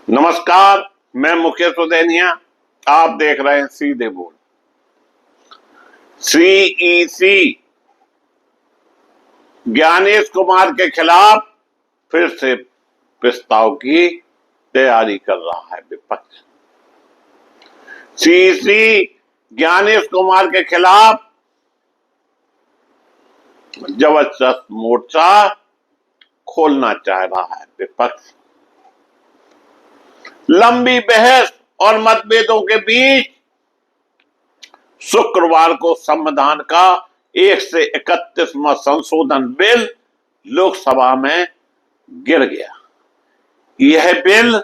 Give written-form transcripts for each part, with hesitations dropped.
नमस्कार, मैं मुकेश उदैनिया। आप देख रहे हैं सीधे बोल। सीईसी ज्ञानेश कुमार के खिलाफ फिर से प्रस्ताव की तैयारी कर रहा है विपक्ष। सीईसी ज्ञानेश कुमार के खिलाफ जबरदस्त मोर्चा खोलना चाह रहा है विपक्ष। लंबी बहस और मतभेदों के बीच शुक्रवार को संविधान का 1 से 31वां संशोधन बिल लोकसभा में गिर गया। यह बिल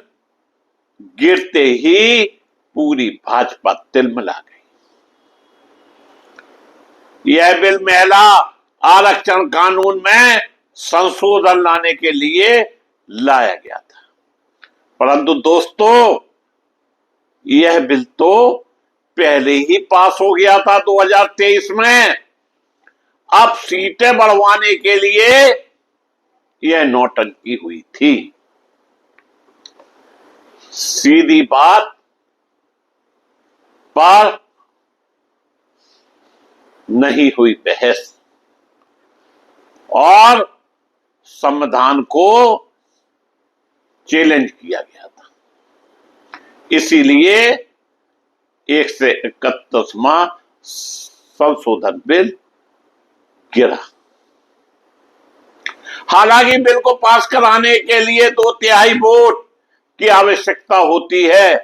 गिरते ही पूरी भाजपा तिलमिला गई। यह बिल महिला आरक्षण कानून में संशोधन लाने के लिए लाया गया था, परंतु दोस्तों यह बिल तो पहले ही पास हो गया था 2023 में। अब सीटें बढ़वाने के लिए यह नौटंकी हुई थी। सीधी बात पर नहीं हुई बहस और संविधान को चैलेंज किया गया था, इसीलिए 1 से 31वां संशोधन बिल गिरा। हालांकि बिल को पास कराने के लिए 2/3 वोट की आवश्यकता होती है।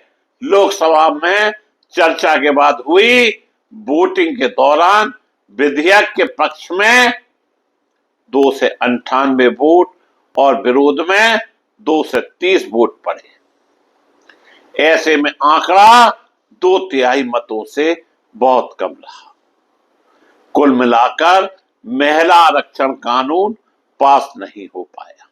लोकसभा में चर्चा के बाद हुई वोटिंग के दौरान विधेयक के पक्ष में 2 से 98 वोट और विरोध में 2 से 30 वोट पड़े। ऐसे में आंकड़ा 2/3 मतों से बहुत कम रहा। कुल मिलाकर महिला आरक्षण कानून पास नहीं हो पाया।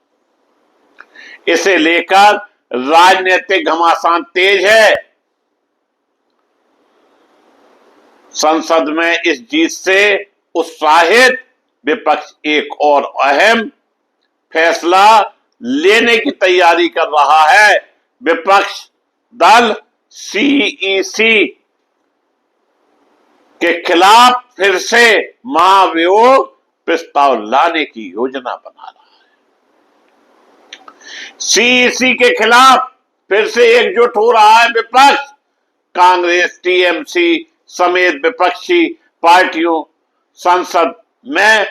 इसे लेकर राजनीतिक घमासान तेज है। संसद में इस जीत से उत्साहित विपक्ष एक और अहम फैसला लेने की तैयारी कर रहा है। विपक्ष दल सीईसी के खिलाफ फिर से महाभियोग प्रस्ताव लाने की योजना बना रहा है। सीईसी के खिलाफ फिर से एकजुट हो रहा है विपक्ष। कांग्रेस, टीएमसी समेत विपक्षी पार्टियों संसद में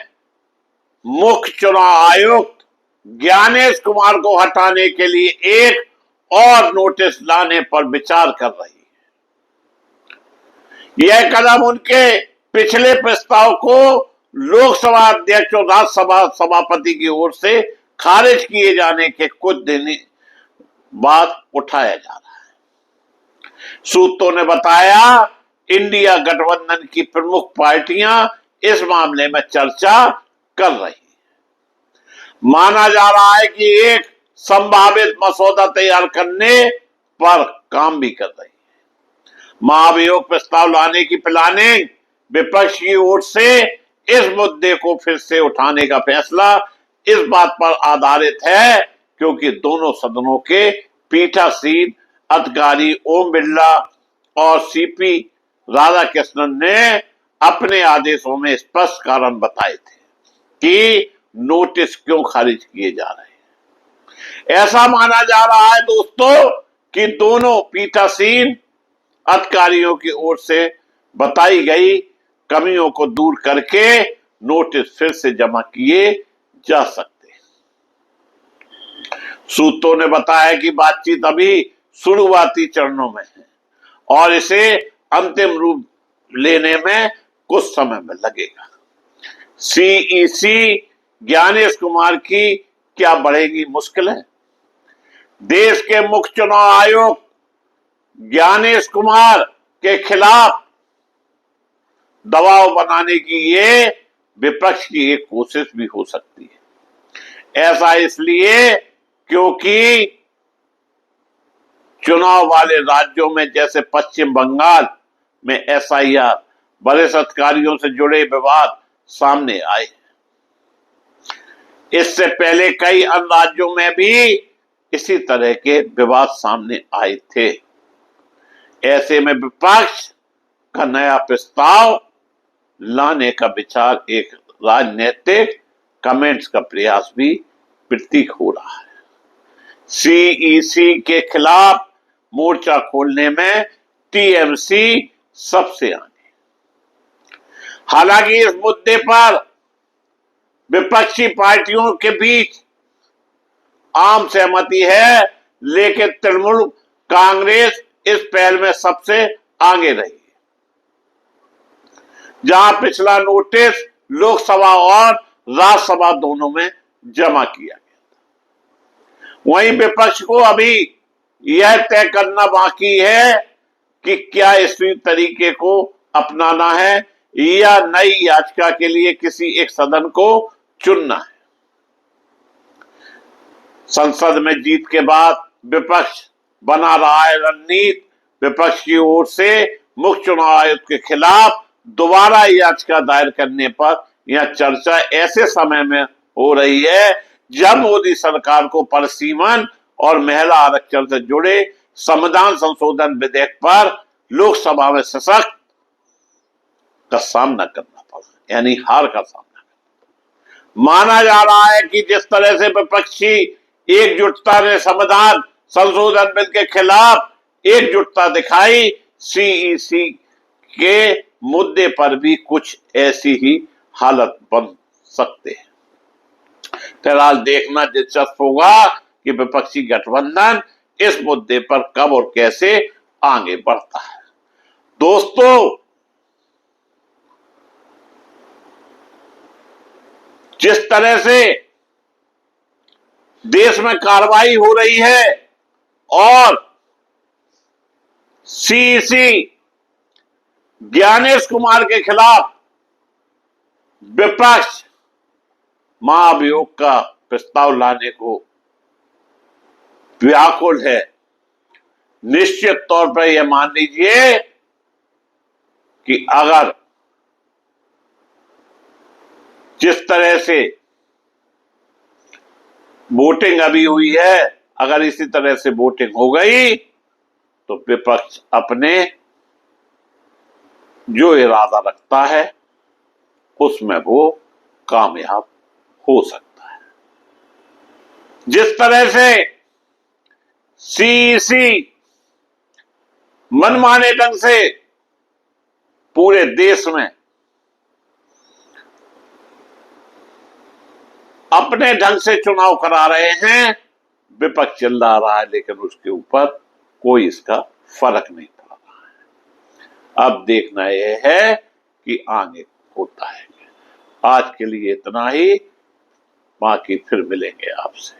मुख्य चुनाव आयुक्त ज्ञानेश कुमार को हटाने के लिए एक और नोटिस लाने पर विचार कर रही है। यह कदम उनके पिछले प्रस्ताव को लोकसभा अध्यक्ष और राज्यसभा सभापति की ओर से खारिज किए जाने के कुछ दिन बाद उठाया जा रहा है। सूत्रों ने बताया, इंडिया गठबंधन की प्रमुख पार्टियां इस मामले में चर्चा कर रही है। माना जा रहा है कि एक संभावित मसौदा तैयार करने पर काम भी कर रही है। महाभियोग प्रस्ताव लाने की प्लानिंग विपक्ष की ओर से इस मुद्दे को फिर से उठाने का फैसला इस बात पर आधारित है क्योंकि दोनों सदनों के पीठासीन अधिकारी ओम बिरला और सीपी राधाकृष्णन ने अपने आदेशों में स्पष्ट कारण बताए थे कि नोटिस क्यों खारिज किए जा रहे हैं। ऐसा माना जा रहा है दोस्तों कि दोनों पीठासीन अधिकारियों की ओर से बताई गई कमियों को दूर करके नोटिस फिर से जमा किए जा सकते हैं। सूत्रों ने बताया कि बातचीत अभी शुरुआती चरणों में है और इसे अंतिम रूप लेने में कुछ समय में लगेगा। सीईसी ज्ञानेश कुमार की क्या बढ़ेगी मुश्किलें? देश के मुख्य चुनाव आयुक्त ज्ञानेश कुमार के खिलाफ दबाव बनाने की ये विपक्ष की एक कोशिश भी हो सकती है। ऐसा इसलिए क्योंकि चुनाव वाले राज्यों में जैसे पश्चिम बंगाल में एसआईआर, वरिष्ठ अधिकारियों से जुड़े विवाद सामने आए। इससे पहले कई अन्य राज्यों में भी इसी तरह के विवाद सामने आए थे। ऐसे में विपक्ष का नया प्रस्ताव लाने का विचार एक राजनीतिक कमेंट्स का प्रयास भी प्रतीक हो रहा है। सीईसी के खिलाफ मोर्चा खोलने में टीएमसी सबसे आगे। हालांकि इस मुद्दे पर विपक्षी पार्टियों के बीच आम सहमति है, लेकिन तृणमूल कांग्रेस इस पहल में सबसे आगे रही, जहां पिछला नोटिस लोकसभा और राज्यसभा दोनों में जमा किया गया था। वहीं विपक्ष को अभी यह तय करना बाकी है कि क्या इसी तरीके को अपनाना है या नई याचिका के लिए किसी एक सदन को चुनना है। संसद में जीत के बाद विपक्ष बना रहा है रणनीति। विपक्ष की ओर से मुख्य चुनाव आयोग के खिलाफ दोबारा याचिका दायर करने पर यह चर्चा ऐसे समय में हो रही है जब मोदी सरकार को परिसीमन और महिला आरक्षण से जुड़े संविधान संशोधन विधेयक पर लोकसभा में सशक्त का सामना करना पड़ा, यानी हार का सामना करना। माना जा रहा है कि जिस तरह से विपक्षी एकजुटता ने संविधान संशोधन बिल के खिलाफ एकजुटता दिखाई, सीईसी के मुद्दे पर भी कुछ ऐसी ही हालत बन सकते हैं। फिलहाल देखना दिलचस्प होगा कि विपक्षी गठबंधन इस मुद्दे पर कब और कैसे आगे बढ़ता है। दोस्तों, जिस तरह से देश में कार्रवाई हो रही है और सीईसी ज्ञानेश कुमार के खिलाफ विपक्ष महाभियोग का प्रस्ताव लाने को व्याकुल है, निश्चित तौर पर यह मान लीजिए कि अगर जिस तरह से वोटिंग अभी हुई है, अगर इसी तरह से वोटिंग हो गई तो विपक्ष अपने जो इरादा रखता है उसमें वो कामयाब हो सकता है। जिस तरह से सीईसी मनमाने ढंग से पूरे देश में अपने ढंग से चुनाव करा रहे हैं, विपक्ष चिल्ला रहा है, लेकिन उसके ऊपर कोई इसका फर्क नहीं पड़ रहा है। अब देखना यह है कि आगे होता है। आज के लिए इतना ही, बाकी फिर मिलेंगे आपसे।